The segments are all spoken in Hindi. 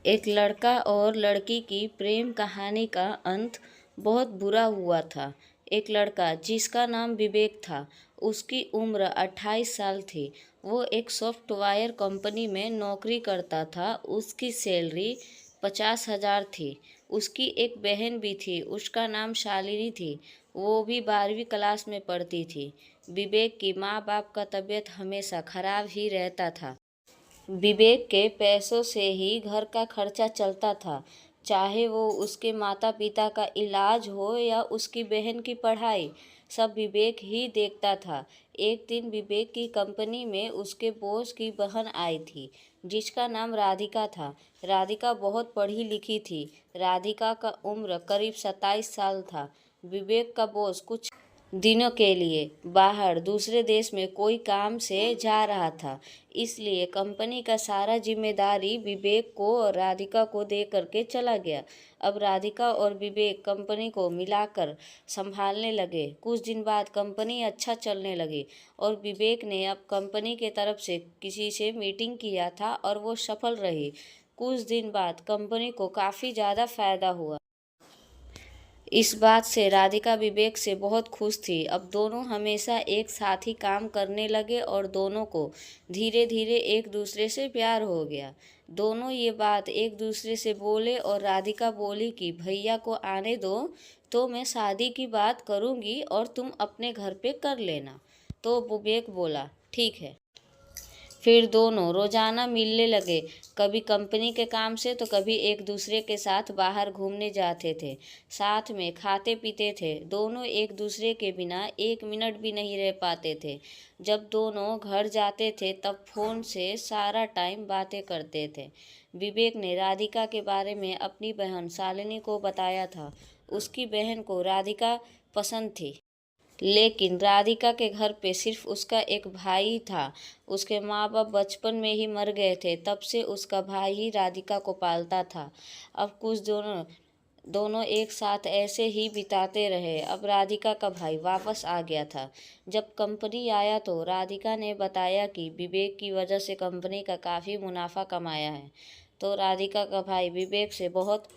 एक लड़का और लड़की की प्रेम कहानी का अंत बहुत बुरा हुआ था। एक लड़का जिसका नाम विवेक था, उसकी उम्र 28 साल थी। वो एक सॉफ्टवेयर कंपनी में नौकरी करता था। उसकी सैलरी 50,000 थी। उसकी एक बहन भी थी, उसका नाम शालिनी थी। वो भी 12वीं क्लास में पढ़ती थी। विवेक की माँ बाप का तबीयत हमेशा खराब ही रहता था। विवेक के पैसों से ही घर का खर्चा चलता था, चाहे वो उसके माता पिता का इलाज हो या उसकी बहन की पढ़ाई, सब विवेक ही देखता था। एक दिन विवेक की कंपनी में उसके बॉस की बहन आई थी, जिसका नाम राधिका था। राधिका बहुत पढ़ी लिखी थी। राधिका का उम्र करीब 27 साल था। विवेक का बॉस कुछ दिनों के लिए बाहर दूसरे देश में कोई काम से जा रहा था, इसलिए कंपनी का सारा जिम्मेदारी विवेक को और राधिका को दे करके चला गया। अब राधिका और विवेक कंपनी को मिलाकर संभालने लगे। कुछ दिन बाद कंपनी अच्छा चलने लगी और विवेक ने अब कंपनी के तरफ से किसी से मीटिंग किया था और वो सफल रही। कुछ दिन बाद कंपनी को काफ़ी ज़्यादा फायदा हुआ। इस बात से राधिका विवेक से बहुत खुश थी। अब दोनों हमेशा एक साथ ही काम करने लगे और दोनों को धीरे धीरे एक दूसरे से प्यार हो गया। दोनों ये बात एक दूसरे से बोले और राधिका बोली कि भैया को आने दो, तो मैं शादी की बात करूँगी और तुम अपने घर पे कर लेना। तो विवेक बोला ठीक है। फिर दोनों रोजाना मिलने लगे, कभी कंपनी के काम से तो कभी एक दूसरे के साथ बाहर घूमने जाते थे। साथ में खाते पीते थे। दोनों एक दूसरे के बिना एक मिनट भी नहीं रह पाते थे। जब दोनों घर जाते थे तब फोन से सारा टाइम बातें करते थे। विवेक ने राधिका के बारे में अपनी बहन शालिनी को बताया था। उसकी बहन को राधिका पसंद थी, लेकिन राधिका के घर पे सिर्फ उसका एक भाई था। उसके माँ बाप बचपन में ही मर गए थे, तब से उसका भाई ही राधिका को पालता था। अब कुछ दोनों दोनों एक साथ ऐसे ही बिताते रहे। अब राधिका का भाई वापस आ गया था। जब कंपनी आया तो राधिका ने बताया कि विवेक की वजह से कंपनी का काफ़ी मुनाफा कमाया है। तो राधिका का भाई विवेक से बहुत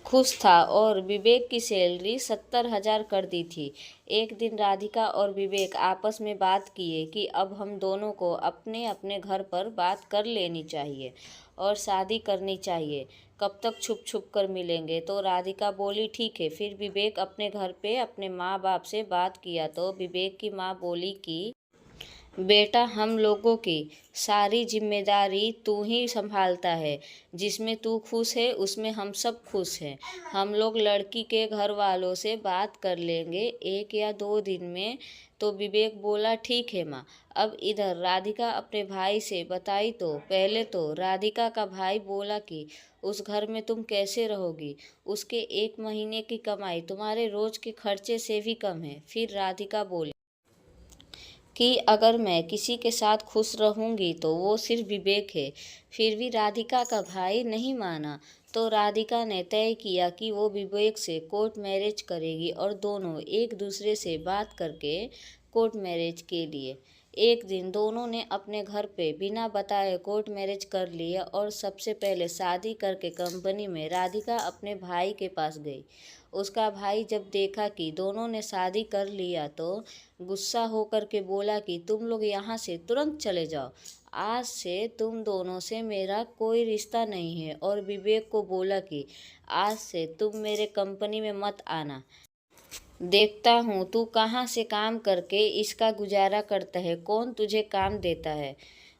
खुश था और विवेक की सैलरी 70,000 कर दी थी। एक दिन राधिका और विवेक आपस में बात किए कि अब हम दोनों को अपने अपने घर पर बात कर लेनी चाहिए और शादी करनी चाहिए। कब तक छुप छुप कर मिलेंगे? तो राधिका बोली ठीक है। फिर विवेक अपने घर पे अपने माँ बाप से बात किया तो विवेक की माँ बोली कि बेटा, हम लोगों की सारी जिम्मेदारी तू ही संभालता है। जिसमें तू खुश है उसमें हम सब खुश हैं। हम लोग लड़की के घर वालों से बात कर लेंगे 1 या 2 दिन में। तो विवेक बोला ठीक है माँ। अब इधर राधिका अपने भाई से बताई तो पहले तो राधिका का भाई बोला कि उस घर में तुम कैसे रहोगी, उसके 1 महीने की कमाई तुम्हारे रोज के खर्चे से भी कम है। फिर राधिका बोली कि अगर मैं किसी के साथ खुश रहूंगी तो वो सिर्फ विवेक है। फिर भी राधिका का भाई नहीं माना। तो राधिका ने तय किया कि वो विवेक से कोर्ट मैरिज करेगी और दोनों एक दूसरे से बात करके कोर्ट मैरिज के लिए एक दिन दोनों ने अपने घर पे बिना बताए कोर्ट मैरिज कर लिया। और सबसे पहले शादी करके कंपनी में राधिका अपने भाई के पास गई। उसका भाई जब देखा कि दोनों ने शादी कर लिया तो गुस्सा होकर के बोला कि तुम लोग यहाँ से तुरंत चले जाओ। आज से तुम दोनों से मेरा कोई रिश्ता नहीं है। और विवेक को बोला कि आज से तुम मेरे कंपनी में मत आना। देखता हूँ तू कहाँ से काम करके इसका गुजारा करता है, कौन तुझे काम देता है।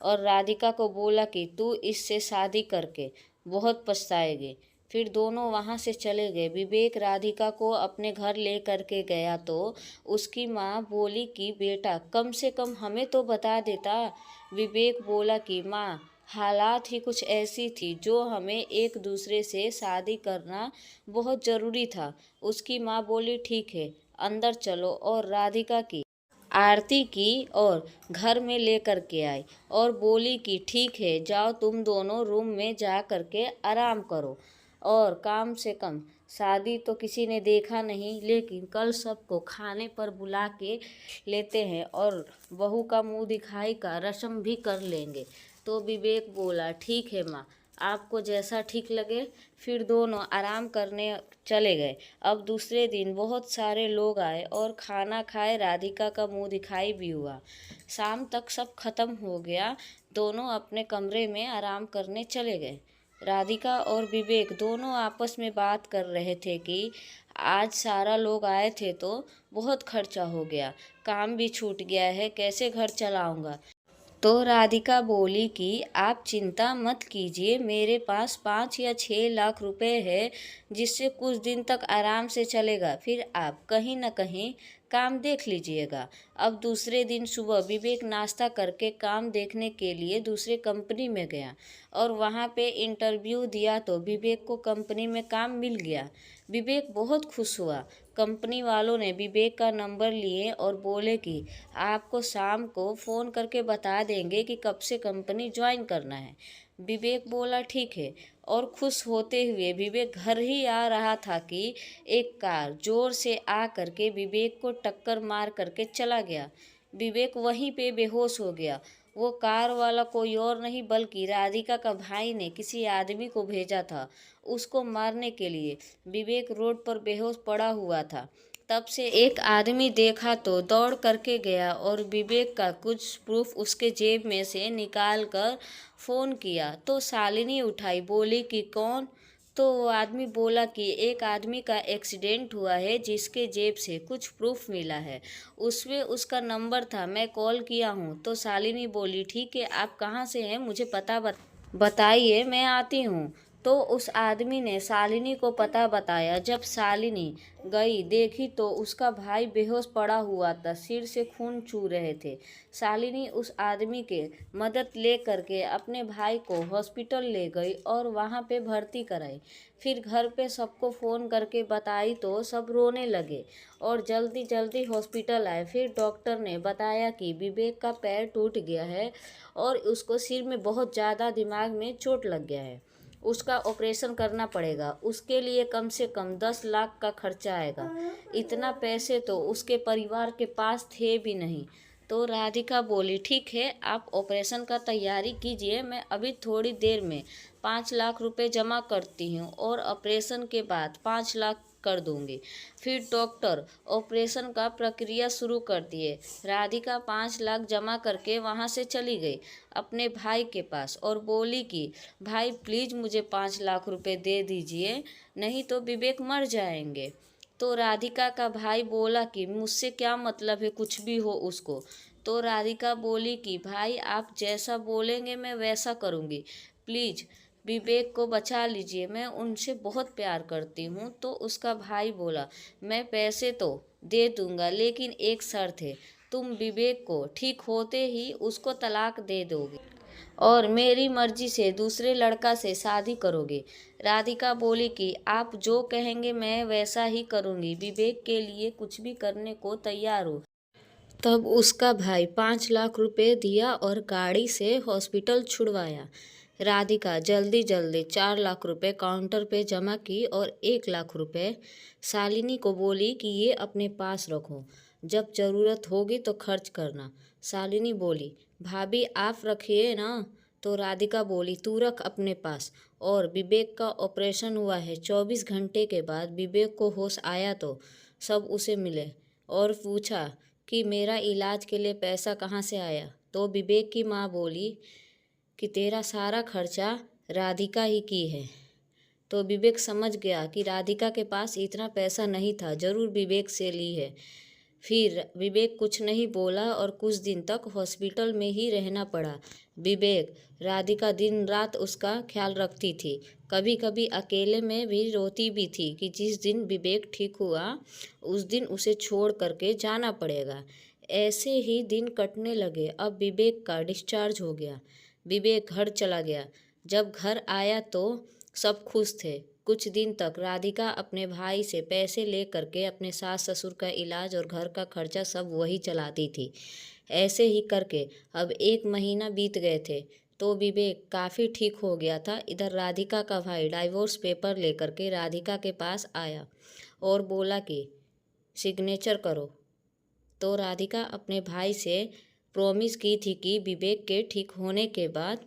और राधिका को बोला कि तू इससे शादी करके बहुत पछताएगी। फिर दोनों वहाँ से चले गए। विवेक राधिका को अपने घर ले करके गया तो उसकी माँ बोली कि बेटा, कम से कम हमें तो बता देता। विवेक बोला कि माँ, हालात ही कुछ ऐसी थी जो हमें एक दूसरे से शादी करना बहुत ज़रूरी था। उसकी माँ बोली ठीक है, अंदर चलो। और राधिका की आरती की और घर में लेकर के आई और बोली कि ठीक है, जाओ तुम दोनों रूम में जा करके आराम करो। और काम से कम शादी तो किसी ने देखा नहीं, लेकिन कल सबको खाने पर बुला के लेते हैं और बहू का मुंह दिखाई का रस्म भी कर लेंगे। तो विवेक बोला ठीक है माँ। आपको जैसा ठीक लगे। फिर दोनों आराम करने चले गए। अब दूसरे दिन बहुत सारे लोग आए और खाना खाए। राधिका का मुंह दिखाई भी हुआ। शाम तक सब खत्म हो गया। दोनों अपने कमरे में आराम करने चले गए। राधिका और विवेक दोनों आपस में बात कर रहे थे कि आज सारा लोग आए थे तो बहुत खर्चा हो गया, काम भी छूट गया है, कैसे घर चलाऊंगा। तो राधिका बोली कि आप चिंता मत कीजिए, मेरे पास 5 या 6 लाख रुपए है, जिससे कुछ दिन तक आराम से चलेगा। फिर आप कहीं न कहीं काम देख लीजिएगा। अब दूसरे दिन सुबह विवेक नाश्ता करके काम देखने के लिए दूसरे कंपनी में गया और वहाँ पे इंटरव्यू दिया तो विवेक को कंपनी में काम मिल गया। विवेक बहुत खुश हुआ। कंपनी वालों ने विवेक का नंबर लिए और बोले कि आपको शाम को फ़ोन करके बता देंगे कि कब से कंपनी ज्वाइन करना है। विवेक बोला ठीक है, और खुश होते हुए विवेक घर ही आ रहा था कि एक कार जोर से आ करके विवेक को टक्कर मार करके चला गया। विवेक वहीं पे बेहोश हो गया। वो कार वाला कोई और नहीं बल्कि राधिका का भाई ने किसी आदमी को भेजा था उसको मारने के लिए। विवेक रोड पर बेहोश पड़ा हुआ था। तब से एक आदमी देखा तो दौड़ करके गया और विवेक का कुछ प्रूफ उसके जेब में से निकाल कर फ़ोन किया तो शालिनी उठाई, बोली कि कौन। तो वो आदमी बोला कि एक आदमी का एक्सीडेंट हुआ है जिसके जेब से कुछ प्रूफ मिला है, उसमें उसका नंबर था, मैं कॉल किया हूँ। तो शालिनी बोली ठीक है, आप कहाँ से हैं, मुझे पता बताइए, मैं आती हूँ। तो उस आदमी ने शालिनी को पता बताया। जब शालिनी गई देखी तो उसका भाई बेहोश पड़ा हुआ था, सिर से खून चू रहे थे। शालिनी उस आदमी के मदद ले करके अपने भाई को हॉस्पिटल ले गई और वहाँ पे भर्ती कराई। फिर घर पे सबको फ़ोन करके बताई तो सब रोने लगे और जल्दी जल्दी हॉस्पिटल आए। फिर डॉक्टर ने बताया कि विवेक का पैर टूट गया है और उसको सिर में बहुत ज़्यादा दिमाग में चोट लग गया है, उसका ऑपरेशन करना पड़ेगा। उसके लिए कम से कम 10 लाख का खर्चा आएगा। इतना पैसे तो उसके परिवार के पास थे भी नहीं। तो राधिका बोली ठीक है, आप ऑपरेशन का तैयारी कीजिए, मैं अभी थोड़ी देर में 5 लाख रुपए जमा करती हूँ और ऑपरेशन के बाद 5 लाख कर दूंगी। फिर डॉक्टर ऑपरेशन का प्रक्रिया शुरू कर दिए। राधिका 5 लाख जमा करके वहाँ से चली गई अपने भाई के पास और बोली कि भाई प्लीज़ मुझे 5 लाख रुपए दे दीजिए, नहीं तो विवेक मर जाएंगे। तो राधिका का भाई बोला कि मुझसे क्या मतलब है, कुछ भी हो उसको। तो राधिका बोली कि भाई आप जैसा बोलेंगे मैं वैसा करूँगी, प्लीज़ विवेक को बचा लीजिए, मैं उनसे बहुत प्यार करती हूँ। तो उसका भाई बोला मैं पैसे तो दे दूँगा, लेकिन एक शर्त है, तुम विवेक को ठीक होते ही उसको तलाक दे दोगे और मेरी मर्जी से दूसरे लड़का से शादी करोगे। राधिका बोली कि आप जो कहेंगे मैं वैसा ही करूँगी, विवेक के लिए कुछ भी करने को तैयार हूँ। तब उसका भाई 5 लाख रुपए दिया और गाड़ी से हॉस्पिटल छुड़वाया। राधिका जल्दी जल्दी 4 लाख रुपए काउंटर पे जमा की और 1 लाख रुपए शालिनी को बोली कि ये अपने पास रखो, जब ज़रूरत होगी तो खर्च करना। शालिनी बोली भाभी आप रखिए ना। तो राधिका बोली तू रख अपने पास। और विवेक का ऑपरेशन हुआ है, 24 घंटे के बाद विवेक को होश आया तो सब उसे मिले और पूछा कि मेरा इलाज के लिए पैसा कहाँ से आया। तो विवेक की माँ बोली कि तेरा सारा खर्चा राधिका ही की है। तो विवेक समझ गया कि राधिका के पास इतना पैसा नहीं था, ज़रूर विवेक से ली है। फिर विवेक कुछ नहीं बोला और कुछ दिन तक हॉस्पिटल में ही रहना पड़ा। विवेक राधिका दिन रात उसका ख्याल रखती थी, कभी कभी अकेले में भी रोती भी थी कि जिस दिन विवेक ठीक हुआ उस दिन उसे छोड़ करके जाना पड़ेगा। ऐसे ही दिन कटने लगे। अब विवेक का डिस्चार्ज हो गया। विवेक घर चला गया। जब घर आया तो सब खुश थे। कुछ दिन तक राधिका अपने भाई से पैसे ले करके अपने सास ससुर का इलाज और घर का खर्चा सब वही चलाती थी। ऐसे ही करके अब 1 महीना बीत गए थे तो विवेक काफ़ी ठीक हो गया था। इधर राधिका का भाई डाइवोर्स पेपर लेकर के राधिका के पास आया और बोला कि सिग्नेचर करो। तो राधिका अपने भाई से प्रॉमिस की थी कि विवेक के ठीक होने के बाद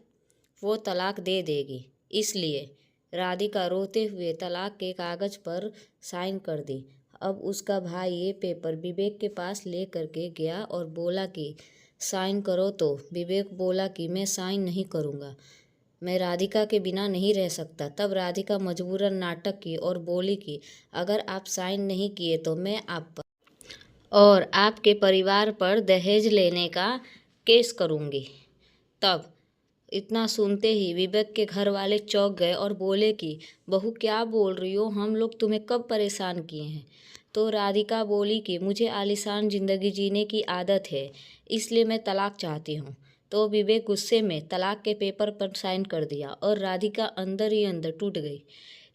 वो तलाक दे देगी। इसलिए राधिका रोते हुए तलाक के कागज पर साइन कर दी। अब उसका भाई ये पेपर विवेक के पास ले करके गया और बोला कि साइन करो। तो विवेक बोला कि मैं साइन नहीं करूँगा, मैं राधिका के बिना नहीं रह सकता। तब राधिका मजबूरन नाटक की और बोली कि अगर आप साइन नहीं किए तो मैं आप पर और आपके परिवार पर दहेज लेने का केस करूँगी। तब इतना सुनते ही विवेक के घर वाले चौंक गए और बोले कि बहू क्या बोल रही हो, हम लोग तुम्हें कब परेशान किए हैं। तो राधिका बोली कि मुझे आलीशान ज़िंदगी जीने की आदत है, इसलिए मैं तलाक चाहती हूँ। तो विवेक गुस्से में तलाक के पेपर पर साइन कर दिया और राधिका अंदर ही अंदर टूट गई।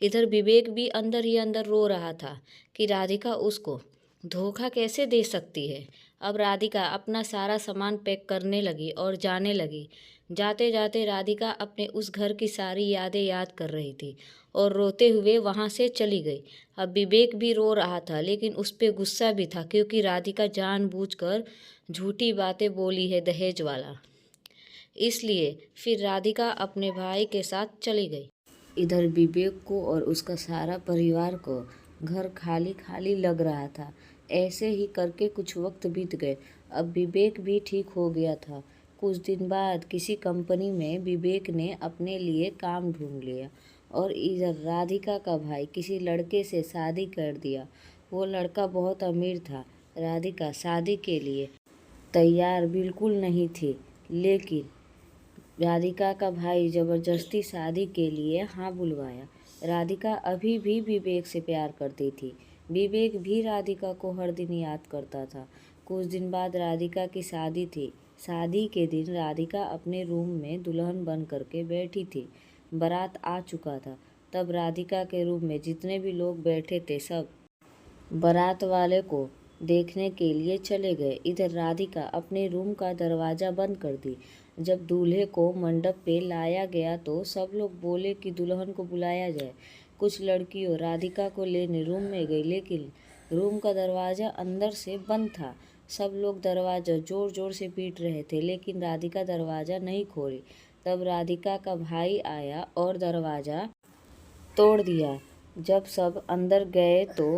इधर विवेक भी अंदर ही अंदर रो रहा था कि राधिका उसको धोखा कैसे दे सकती है। अब राधिका अपना सारा सामान पैक करने लगी और जाने लगी। जाते जाते राधिका अपने उस घर की सारी यादें याद कर रही थी और रोते हुए वहाँ से चली गई। अब विवेक भी रो रहा था, लेकिन उस पर गुस्सा भी था क्योंकि राधिका जानबूझकर झूठी बातें बोली है दहेज वाला। इसलिए फिर राधिका अपने भाई के साथ चली गई। इधर विवेक को और उसका सारा परिवार को घर खाली खाली लग रहा था। ऐसे ही करके कुछ वक्त बीत गए। अब विवेक भी ठीक हो गया था। कुछ दिन बाद किसी कंपनी में विवेक ने अपने लिए काम ढूंढ लिया और इधर राधिका का भाई किसी लड़के से शादी कर दिया। वो लड़का बहुत अमीर था। राधिका शादी के लिए तैयार बिल्कुल नहीं थी, लेकिन राधिका का भाई ज़बरदस्ती शादी के लिए हाँ बुलवाया। राधिका अभी भी विवेक से प्यार करती थी। विवेक भी राधिका को हर दिन याद करता था। कुछ दिन बाद राधिका की शादी थी। शादी के दिन राधिका अपने रूम में दुल्हन बन करके बैठी थी। बारात आ चुका था। तब राधिका के रूम में जितने भी लोग बैठे थे सब बारात वाले को देखने के लिए चले गए। इधर राधिका अपने रूम का दरवाज़ा बंद कर दी। जब दूल्हे को मंडप पे लाया गया तो सब लोग बोले कि दुल्हन को बुलाया जाए। कुछ लड़कियों राधिका को लेने रूम में गई, लेकिन रूम का दरवाज़ा अंदर से बंद था। सब लोग दरवाज़ा ज़ोर ज़ोर से पीट रहे थे, लेकिन राधिका दरवाज़ा नहीं खोली। तब राधिका का भाई आया और दरवाज़ा तोड़ दिया। जब सब अंदर गए तो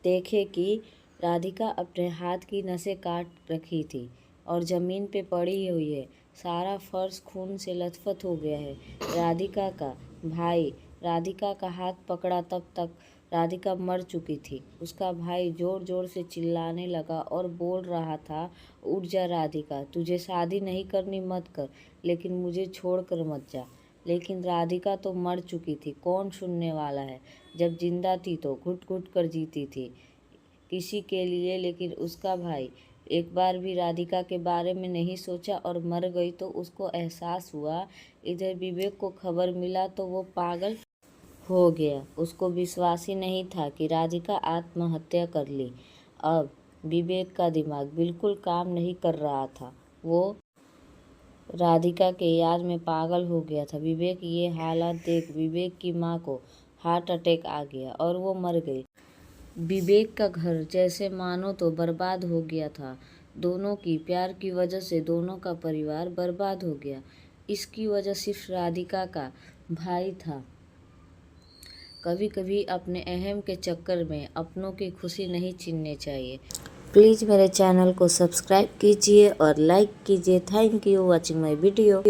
देखे कि राधिका अपने हाथ की नसें काट रखी थी और ज़मीन पे पड़ी हुई है। सारा फर्श खून से लथपथ हो गया है। राधिका का भाई राधिका का हाथ पकड़ा तब तक राधिका मर चुकी थी। उसका भाई ज़ोर ज़ोर से चिल्लाने लगा और बोल रहा था, उठ जा राधिका, तुझे शादी नहीं करनी मत कर, लेकिन मुझे छोड़ कर मत जा। लेकिन राधिका तो मर चुकी थी, कौन सुनने वाला है। जब जिंदा थी तो घुट घुट कर जीती थी किसी के लिए, लेकिन उसका भाई एक बार भी राधिका के बारे में नहीं सोचा और मर गई तो उसको एहसास हुआ। इधर विवेक को खबर मिला तो वो पागल हो गया। उसको विश्वास ही नहीं था कि राधिका आत्महत्या कर ली। अब विवेक का दिमाग बिल्कुल काम नहीं कर रहा था। वो राधिका के याद में पागल हो गया था। विवेक ये हालात देख विवेक की माँ को हार्ट अटैक आ गया और वो मर गई। विवेक का घर जैसे मानो तो बर्बाद हो गया था। दोनों की प्यार की वजह से दोनों का परिवार बर्बाद हो गया। इसकी वजह सिर्फ राधिका का भाई था। कभी कभी अपने अहम के चक्कर में अपनों की खुशी नहीं छीननी चाहिए। प्लीज़ मेरे चैनल को सब्सक्राइब कीजिए और लाइक कीजिए। Thank you watching my video.